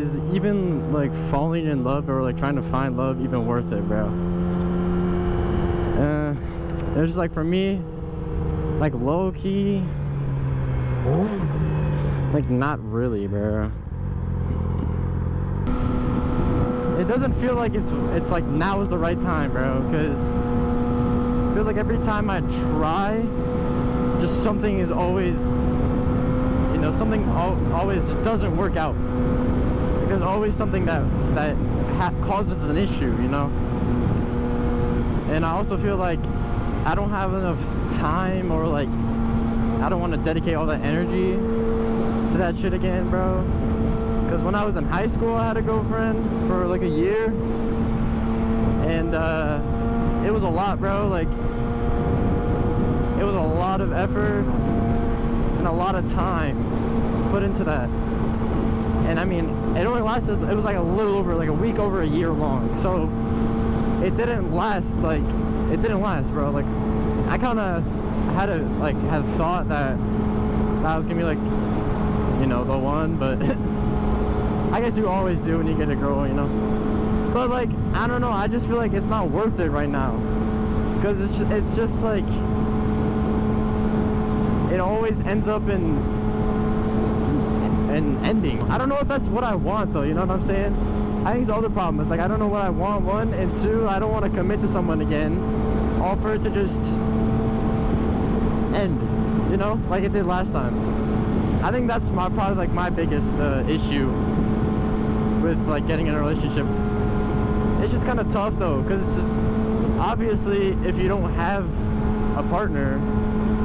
is even like falling in love or like trying to find love even worth it, bro? It's just like, for me, like low key, like not really, bro. It doesn't feel like it's like now is the right time, bro, because it feels like every time I try, just something is always, you know, something always just doesn't work out. There's always something that causes an issue, you know. And I also feel like I don't have enough time, or like I don't want to dedicate all that energy to that shit again, bro. Because when I was in high school, I had a girlfriend for like a year, and it was a lot, bro. Like, it was a lot of effort and a lot of time put into that. And I mean, it only lasted, it was like a little over, like a week over a year long. So it didn't last, bro. Like, I kind of had thought that I was gonna be like, you know, the one, but I guess you always do when you get a girl, you know. But like, I don't know, I just feel like it's not worth it right now, because it's just like, it always ends up in an ending. I don't know if that's what I want, though, you know what I'm saying? I think it's the other problem. It's like, I don't know what I want, one, and two, I don't want to commit to someone again, all for it to just end, you know, like it did last time. I think that's probably like my biggest issue with like getting in a relationship. It's just kind of tough though, because it's just, obviously, if you don't have a partner,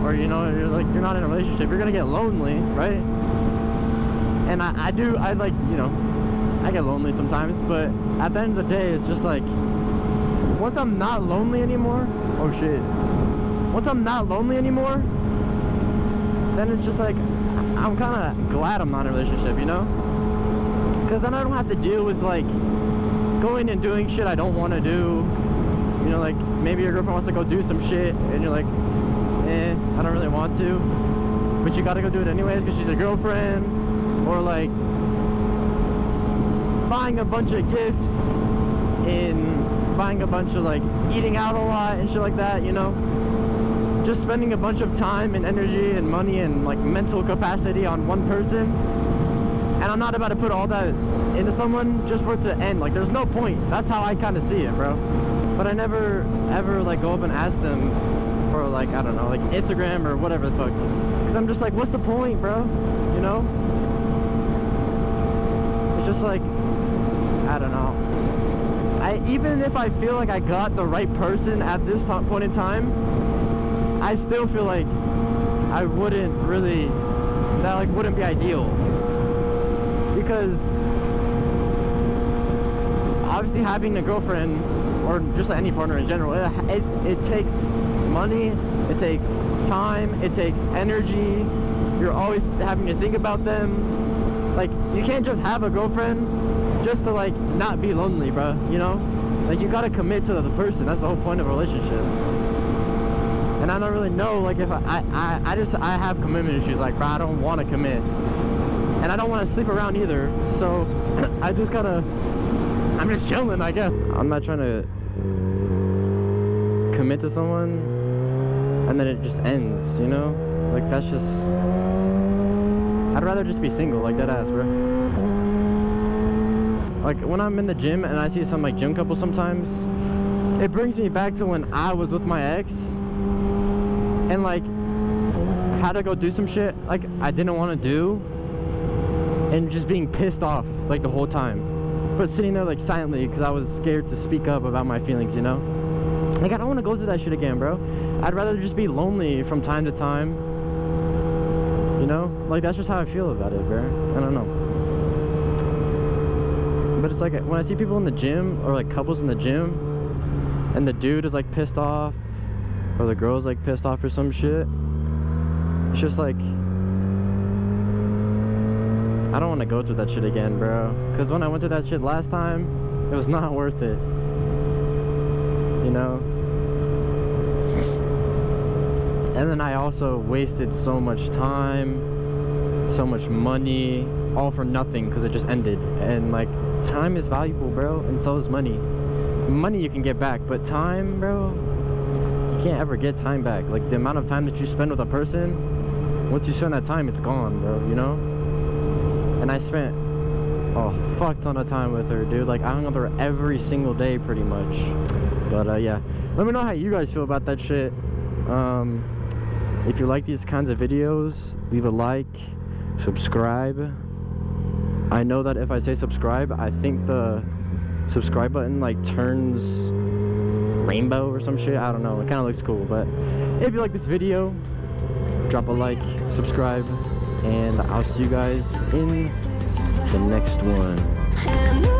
or you know, you're not in a relationship, you're gonna get lonely, right? And I like, you know, I get lonely sometimes, but at the end of the day, it's just like, once I'm not lonely anymore, oh shit, once I'm not lonely anymore, then it's just like, I'm kind of glad I'm not in a relationship, you know? Because then I don't have to deal with like going and doing shit I don't want to do. You know, like maybe your girlfriend wants to go do some shit and you're like, I don't really want to, but you gotta go do it anyways because she's your girlfriend. Or like buying a bunch of gifts and buying a bunch of like eating out a lot and shit like that, you know? Just spending a bunch of time and energy and money and like mental capacity on one person, and I'm not about to put all that into someone just for it to end. Like, there's no point. That's how I kind of see it, bro. But I never ever like go up and ask them for like, I don't know, like Instagram or whatever the fuck, because I'm just like, what's the point, bro? You know? It's just like, I don't know. Even if I feel like I got the right person at this point in time, I still feel like I wouldn't really, that like wouldn't be ideal, because obviously having a girlfriend, or just any partner in general, it takes money, it takes time, it takes energy. You're always having to think about them. Like, you can't just have a girlfriend just to like not be lonely, bro, you know? Like, you gotta commit to the person. That's the whole point of a relationship. And I don't really know, like, if I have commitment issues. Like, bro, I don't want to commit, and I don't want to sleep around either. So I just gotta, I'm just chilling, I guess. I'm not trying to commit to someone and then it just ends, you know? Like, that's just, I'd rather just be single, like that ass, bro. Like, when I'm in the gym and I see some like gym couples sometimes, it brings me back to when I was with my ex and like had to go do some shit like I didn't want to do, and just being pissed off like the whole time, but sitting there like silently because I was scared to speak up about my feelings, you know? Like, I don't want to go through that shit again, bro. I'd rather just be lonely from time to time, you know? Like, that's just how I feel about it, bro. I don't know. But it's like, when I see people in the gym, or like couples in the gym, and the dude is like pissed off, or the girl's like pissed off or some shit, it's just like, I don't want to go through that shit again, bro. Because when I went through that shit last time, it was not worth it, you know? And then I also wasted so much time, so much money, all for nothing because it just ended. And like, time is valuable, bro, and so is money. Money you can get back, but time, bro, you can't ever get time back. Like, the amount of time that you spend with a person, once you spend that time, it's gone, bro, you know? And I spent a fuck ton of time with her, dude. Like, I hung out with her every single day pretty much. But yeah, let me know how you guys feel about that shit. If you like these kinds of videos, leave a like, subscribe. I know that if I say subscribe, I think the subscribe button like turns rainbow or some shit. I don't know, it kind of looks cool. But if you like this video, drop a like, subscribe, and I'll see you guys in the next one.